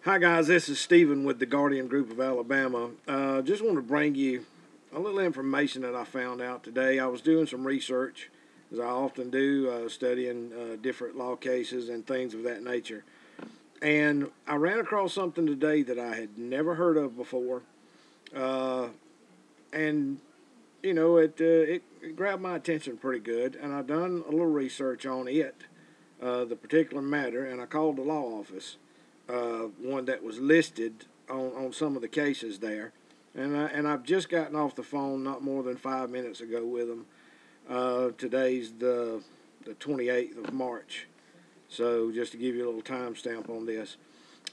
Hi guys, this is Stephen with the Guardian Group of Alabama. Just want to bring you a little information that I found out today. I was doing some research, as I often do, studying different law cases and things of that nature. And I ran across something today that I had never heard of before. Uh, and, it grabbed my attention pretty good. And I done a little research on it, the particular matter, and I called the law office. One that was listed on some of the cases there. And I've just gotten off the phone not more than 5 minutes ago with them. Today's the 28th of March. So just to give you a little timestamp on this.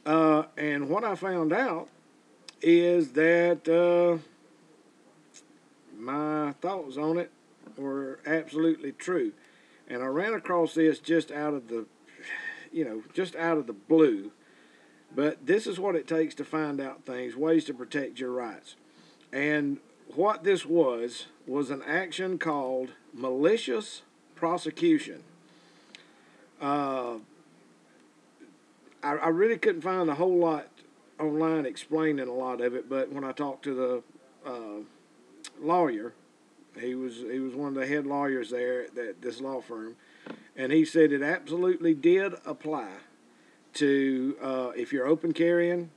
And what I found out is that my thoughts on it were absolutely true. And I ran across this just out of the blue. But this is what it takes to find out things, ways to protect your rights. And what this was an action called malicious prosecution. Uh, I really couldn't find a whole lot online explaining a lot of it, but when I talked to the lawyer, he was one of the head lawyers there at this law firm, and he said it absolutely did apply to if you're open carrying.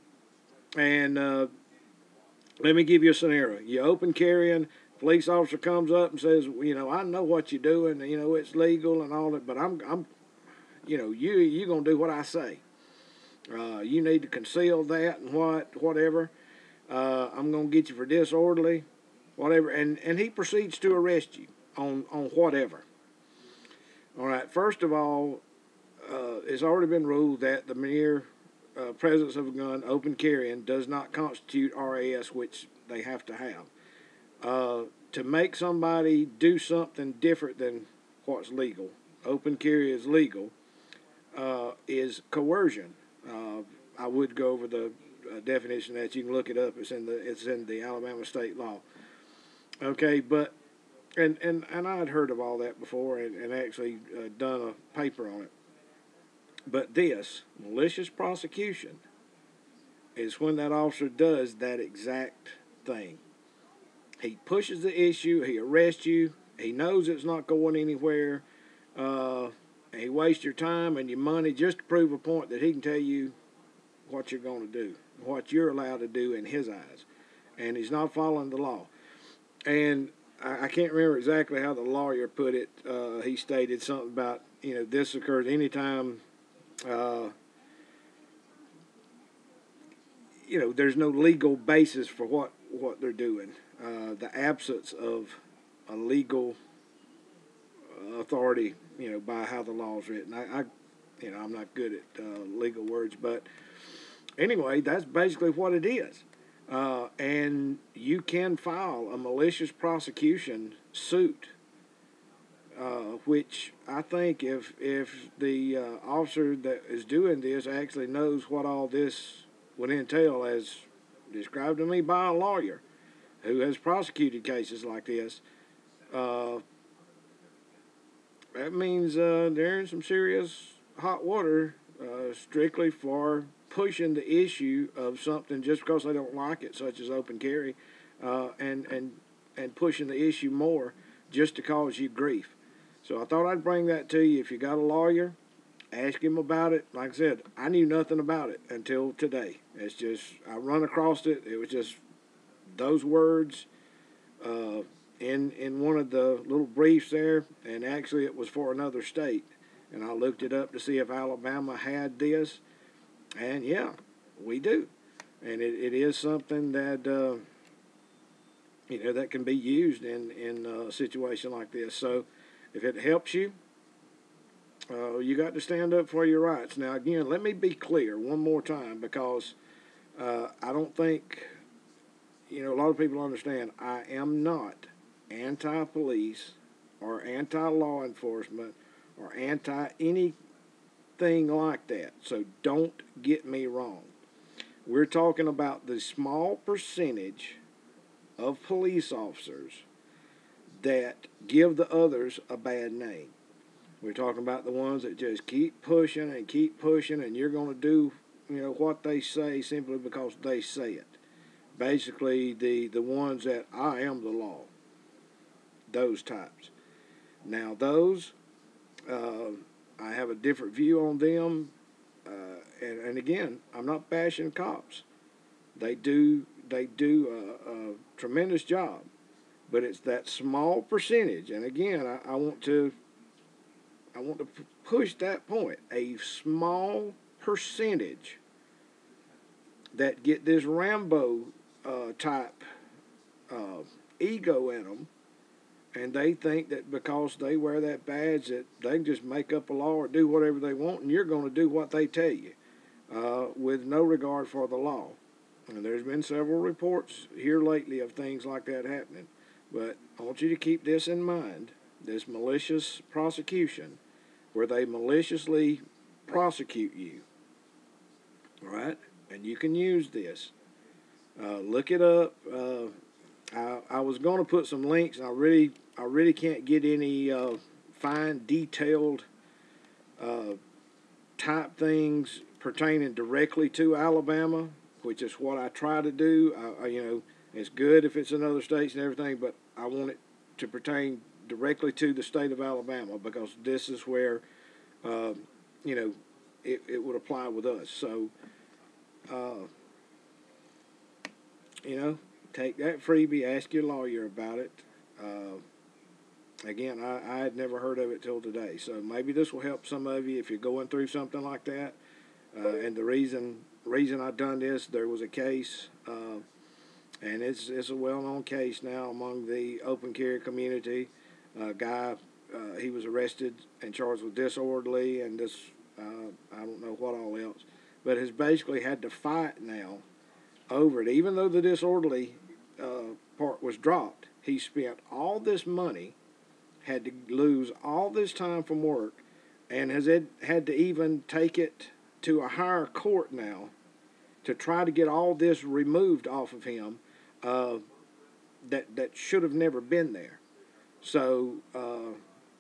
And let me give you a scenario. You're open carrying, police officer comes up and says, I know what you're doing, it's legal and all that, but I'm you're going to do what I say. You need to conceal that and whatever. I'm going to get you for disorderly, whatever. And he proceeds to arrest you on whatever. All right, first of all, it's already been ruled that the mere presence of a gun, open carrying, does not constitute RAS, which they have to have. To make somebody do something different than what's legal, open carry is legal, is coercion. I would go over the definition that you can look it up. It's in the Alabama state law. Okay, but and I had heard of all that before and actually done a paper on it. But this, malicious prosecution, is when that officer does that exact thing. He pushes the issue, he arrests you, he knows it's not going anywhere, he wastes your time and your money just to prove a point that he can tell you what you're going to do, what you're allowed to do in his eyes. And he's not following the law. And I can't remember exactly how the lawyer put it. He stated something about, this occurs anytime there's no legal basis for what they're doing. The absence of a legal authority, by how the law is written. I'm not good at legal words, but anyway, that's basically what it is. And you can file a malicious prosecution suit, which I think if the officer that is doing this actually knows what all this would entail, as described to me by a lawyer who has prosecuted cases like this, that means they're in some serious hot water, strictly for pushing the issue of something just because they don't like it, such as open carry, and pushing the issue more just to cause you grief. So I thought I'd bring that to you. If you got a lawyer, ask him about it. Like I said, I knew nothing about it until today. It's just, I run across it. It was just those words in one of the little briefs there, and actually it was for another state. And I looked it up to see if Alabama had this, and yeah, we do. And it is something that that can be used in a situation like this. So if it helps you, you got to stand up for your rights. Now, again, let me be clear one more time, because I don't think, a lot of people understand, I am not anti-police or anti-law enforcement or anti-anything like that. So don't get me wrong. We're talking about the small percentage of police officers that give the others a bad name. We're talking about the ones that just keep pushing, and you're going to do what they say simply because they say it. Basically, the ones that I am the law, those types. Now those, uh, I have a different view on them. And again, I'm not bashing cops. They do a tremendous job, but it's that small percentage. And again, I want to push that point. A small percentage that get this Rambo type uh, ego in them, and they think that because they wear that badge that they can just make up a law or do whatever they want, and you're going to do what they tell you, with no regard for the law. And there's been several reports here lately of things like that happening. But I want you to keep this in mind, this malicious prosecution, where they maliciously prosecute you, all right? And you can use this. Look it up. I was going to put some links, and I really can't get any fine, detailed type things pertaining directly to Alabama, which is what I try to do. It's good if it's in other states and everything, but I want it to pertain directly to the state of Alabama because this is where, uh, you know, it would apply with us. So, uh, you know, take that freebie, ask your lawyer about it. Again, I had never heard of it till today, so maybe this will help some of you if you're going through something like that. And the reason I done this, there was a case, and it's a well-known case now among the open carry community. A guy, he was arrested and charged with disorderly and this, I don't know what all else, but has basically had to fight now over it. Even though the disorderly part was dropped, he spent all this money, had to lose all this time from work, and has had to even take it to a higher court now to try to get all this removed off of him, that should have never been there. So,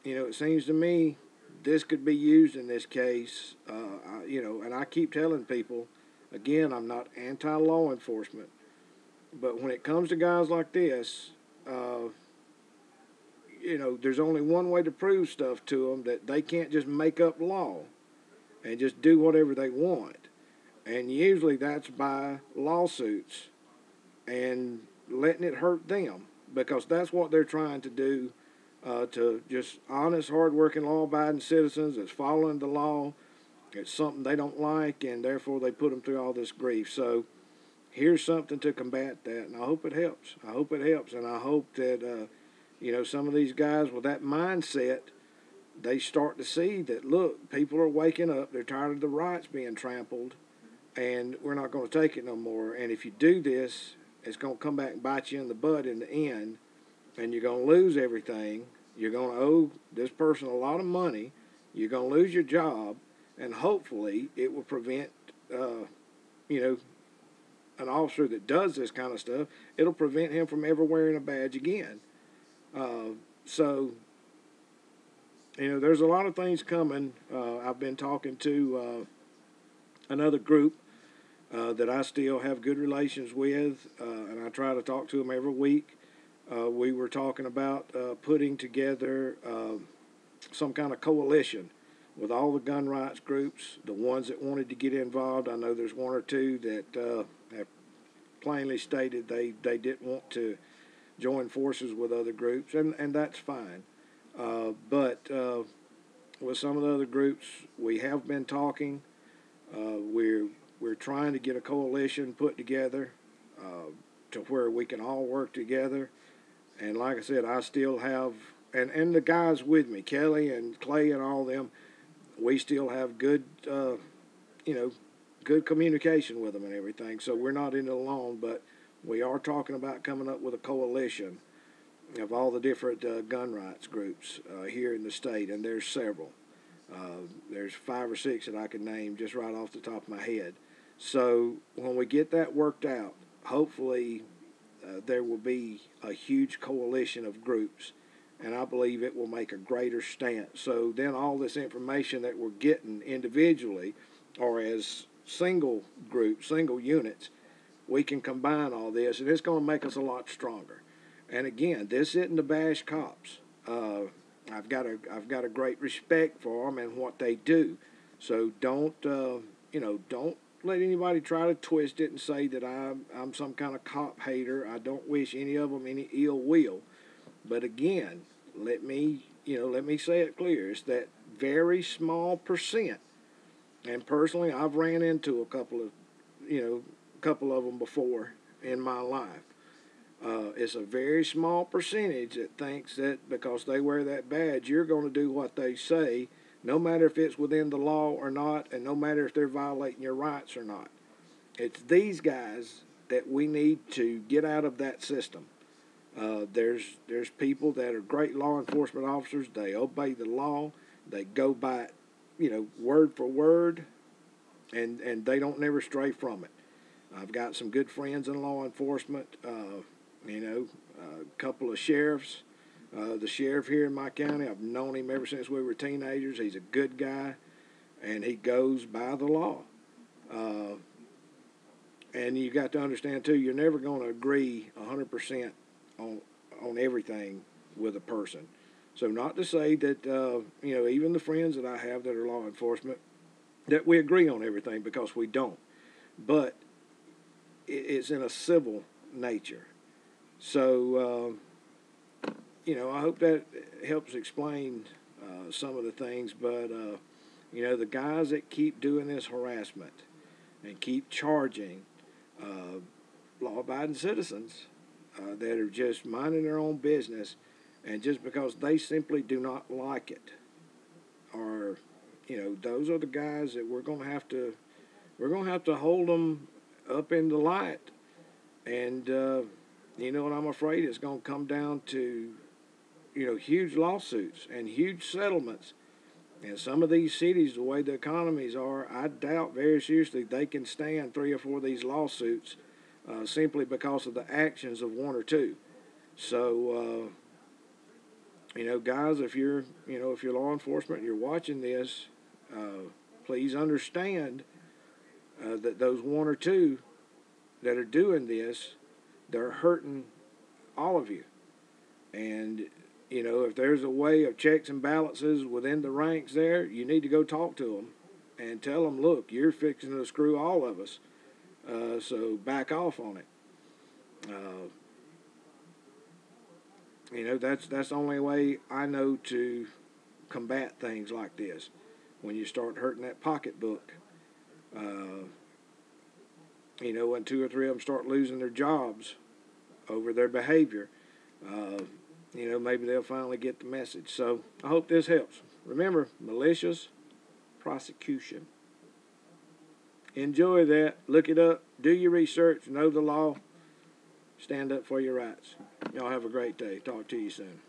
it seems to me this could be used in this case, and I keep telling people, again, I'm not anti-law enforcement, but when it comes to guys like this, there's only one way to prove stuff to them, that they can't just make up law and just do whatever they want. And usually that's by lawsuits and letting it hurt them, because that's what they're trying to do, to just honest, hard-working, law-abiding citizens that's following the law. It's something they don't like, and therefore they put them through all this grief. So here's something to combat that, and I hope it helps. I hope it helps, and I hope that some of these guys with that mindset, they start to see that, look, people are waking up. They're tired of the rights being trampled, and we're not going to take it no more. And if you do this, it's going to come back and bite you in the butt in the end, and you're going to lose everything. You're going to owe this person a lot of money. You're going to lose your job, and hopefully it will prevent, an officer that does this kind of stuff, it'll prevent him from ever wearing a badge again. So, there's a lot of things coming. I've been talking to another group that I still have good relations with, and I try to talk to them every week. We were talking about putting together some kind of coalition with all the gun rights groups, the ones that wanted to get involved. I know there's one or two that have plainly stated they didn't want to join forces with other groups, and that's fine. But with some of the other groups, we have been talking. We're trying to get a coalition put together to where we can all work together. And like I said, I still have, and the guys with me, Kelly and Clay and all them, we still have good, good communication with them and everything. So we're not in it alone, but we are talking about coming up with a coalition of all the different gun rights groups here in the state, and there's several. There's 5 or 6 that I can name just right off the top of my head. So when we get that worked out, hopefully there will be a huge coalition of groups, and I believe it will make a greater stance. So then all this information that we're getting individually, or as single groups, single units, we can combine all this, and it's going to make us a lot stronger. And again, this isn't to bash cops. I've got a great respect for them and what they do. So don't don't let anybody try to twist it and say that I'm some kind of cop hater. I don't wish any of them any ill will. But again, let me say it clear. It's that very small percent. And personally, I've ran into a couple of them before in my life. It's a very small percentage that thinks that because they wear that badge, you're going to do what they say, no matter if it's within the law or not, and no matter if they're violating your rights or not. It's these guys that we need to get out of that system. There's people that are great law enforcement officers. They obey the law. They go by it, word for word, and they don't never stray from it. I've got some good friends in law enforcement. A couple of sheriffs. The sheriff here in my county, I've known him ever since we were teenagers. He's a good guy, and he goes by the law. And you got to understand too, you're never going to agree 100% on everything with a person. So not to say that even the friends that I have that are law enforcement, that we agree on everything, because we don't. But it's in a civil nature. So I hope that helps explain some of the things. But the guys that keep doing this harassment and keep charging law-abiding citizens that are just minding their own business, and just because they simply do not like it, or those are the guys that we're going to have to hold them up in the light. And what I'm afraid it's going to come down to huge lawsuits and huge settlements. And some of these cities, the way the economies are, I doubt very seriously they can stand 3 or 4 of these lawsuits simply because of the actions of 1 or 2. So, guys, if you're law enforcement and you're watching this, please understand that those 1 or 2 that are doing this, they're hurting all of you. And if there's a way of checks and balances within the ranks there, you need to go talk to them and tell them, look, you're fixing to screw all of us, so back off on it. That's the only way I know to combat things like this. When you start hurting that pocketbook, when 2 or 3 of them start losing their jobs over their behavior, maybe they'll finally get the message. So I hope this helps. Remember, malicious prosecution. Enjoy that. Look it up. Do your research. Know the law. Stand up for your rights. Y'all have a great day. Talk to you soon.